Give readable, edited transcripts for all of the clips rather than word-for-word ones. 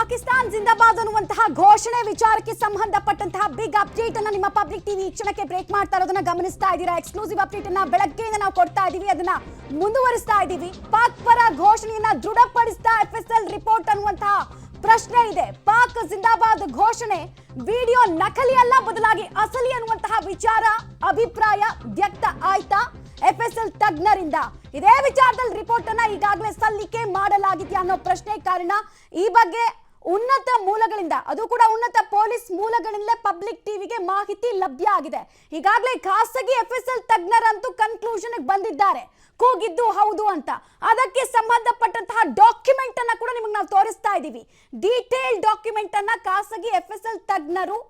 ಪಾಕಿಸ್ತಾನ್ ಜಿಂದಾಬಾದ್ ಅನ್ನುವಂತಹ ಘೋಷಣೆ ವಿಚಾರಕ್ಕೆ ಸಂಬಂಧಪಟ್ಟಂತಹ ಬಿಗ್ ಅಪ್ಡೇಟ್ ಅನ್ನ ನಿಮ್ಮ ಪಬ್ಲಿಕ್ ಟಿವಿ ಈ ಕ್ಷಣಕ್ಕೆ ಬ್ರೇಕ್ ಮಾಡ್ತಾ ಇರೋದನ್ನ ಗಮನಿಸ್ತಾ ಇದ್ದೀರಾ. ಎಕ್ಸ್ಕ್ಲೂಸಿವ್ ಅಪ್ಡೇಟ್ ಅನ್ನ ಬೆಳಗ್ಗೆಯಿಂದ ನಾವು ಕೊಡ್ತಾ ಇದೀವಿ, ಅದನ್ನ ಮುಂದುವರಿಸ್ತಾ ಇದೀವಿ. ಪಾಕ್ ಪರ ಘೋಷಣೆಯನ್ನ ದೃಢಪಡಿಸ್ತಾ ಎಫ್ಎಸ್ಎಲ್ ರಿಪೋರ್ಟ್ ಅನ್ನುವಂತಹ ಪ್ರಶ್ನೆ ಇದೆ. ಪಾಕ್ ಜಿಂದಾಬಾದ್ ಘೋಷಣೆ ವಿಡಿಯೋ ನಕಲಿ ಅಲ್ಲ, ಬದಲಾಗಿ ಅಸಲಿ ಅನ್ನುವಂತಹ ವಿಚಾರ ಅಭಿಪ್ರಾಯ ವ್ಯಕ್ತ ಆಯ್ತಾ ಎಫ್ಎಸ್ಎಲ್ ತಜ್ಞರಿಂದ? ಇದೇ ವಿಚಾರದಲ್ಲಿ ರಿಪೋರ್ಟ್ ಅನ್ನ ಈಗಾಗಲೇ ಸಲ್ಲಿಕೆ ಮಾಡಲಾಗಿದೆಯಾ ಅನ್ನೋ ಪ್ರಶ್ನೆ ಕಾರಣ. ಈ ಬಗ್ಗೆ ಉನ್ನತ ಮೂಲಗಳಿಂದ, ಅದು ಕೂಡ ಉನ್ನತ ಪೊಲೀಸ್ ಮೂಲಗಳಿಂದಲೇ ಪಬ್ಲಿಕ್ ಟಿವಿಗೆ ಮಾಹಿತಿ ಲಭ್ಯ ಆಗಿದೆ. ಈಗಾಗಲೇ ಖಾಸಗಿ ಎಫ್ಎಸ್ಎಲ್ ತಜ್ಞರಂತೂ ಕನ್ಕ್ಲೂಷನ್ ಬಂದಿದ್ದಾರೆ, ಕೂಗಿದ್ದು ಹೌದು ಅಂತ. ಅದಕ್ಕೆ ಸಂಬಂಧಪಟ್ಟಂತಹ ಡಾಕ್ಯುಮೆಂಟ್ ಅನ್ನ ಕೂಡ ನಿಮಗೆ ನಾವು ತೋರಿಸ್ತಾ ಇದ್ದೀವಿ. ಡೀಟೇಲ್ ಡಾಕ್ಯುಮೆಂಟ್ ಅನ್ನ ಖಾಸಗಿ ಎಫ್ಎಸ್ಎಲ್ ತಜ್ಞರು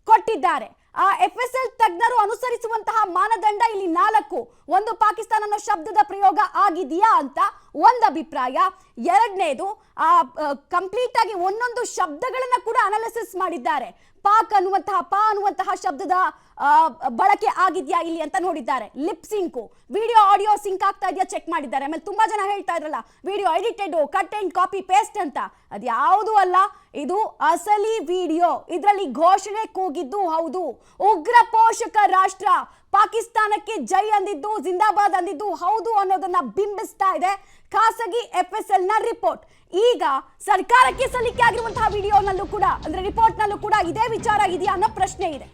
ಕೊಟ್ಟಿದ್ದಾರೆ. ಆ ಎಫ್ಎಸ್ಎಲ್ ತಜ್ಞರು ಅನುಸರಿಸುವಂತಹ ಮಾನದಂಡ ಇಲ್ಲಿ 4. ಒಂದು, ಪಾಕಿಸ್ತಾನ ಅನ್ನೋ ಶಬ್ದದ ಪ್ರಯೋಗ ಆಗಿದೆಯಾ ಅಂತ ಒಂದು ಅಭಿಪ್ರಾಯ. ಎರಡನೇದು, ಕಂಪ್ಲೀಟ್ ಆಗಿ ಒಂದೊಂದು ಶಬ್ದಗಳನ್ನ ಕೂಡ ಅನಾಲಿಸಿಸ್ ಮಾಡಿದ್ದಾರೆ. ಪಾಕ್ ಅನ್ನುವಂತಹ ಅನ್ನುವಂತಹ ಶಬ್ದದ ಬಳಕೆ ಆಗಿದ್ಯಾ ಇಲ್ಲಿ ಅಂತ ನೋಡಿದ್ದಾರೆ. Lip sync, video audio sync ಆಗ್ತಾ ಇದೆಯಾ ಚೆಕ್ ಮಾಡಿದ್ದಾರೆ. ಆಮೇಲೆ ತುಂಬಾ ಜನ ಹೇಳ್ತಾ ಇದ್ರಲ್ಲ video edited, cut and copy paste ಅಂತ, ಅದ್ಯಾವುದು ಅಲ್ಲ, ಇದು ಅಸಲಿ ವಿಡಿಯೋ. ಇದರಲ್ಲಿ ಘೋಷಣೆ ಕೂಗಿದ್ದು ಹೌದು. ಉಗ್ರ ಪೋಷಕ ರಾಷ್ಟ್ರ ಪಾಕಿಸ್ತಾನಕ್ಕೆ ಜೈ ಅಂದಿದ್ದು, ಜಿಂದಾಬಾದ್ ಅಂದಿದ್ದು ಹೌದು ಅನ್ನೋದನ್ನ ಬಿಂಬಿಸ್ತಾ ಇದೆ ಖಾಸಗಿ ಎಫ್ಎಸ್ಎಲ್ ನ ರಿಪೋರ್ಟ್. ಈಗ ಸರ್ಕಾರಕ್ಕೆ ಸಲ್ಲಿಕೆ ಆಗಿರುವಂತಹ ವಿಡಿಯೋನಲ್ಲೂ ಕೂಡ, ಅಂದ್ರೆ ರಿಪೋರ್ಟ್ ನಲ್ಲೂ ಕೂಡ ಇದೇ ವಿಚಾರ ಇದೆಯಾ ಅನ್ನೋ ಪ್ರಶ್ನೆ ಇದೆ.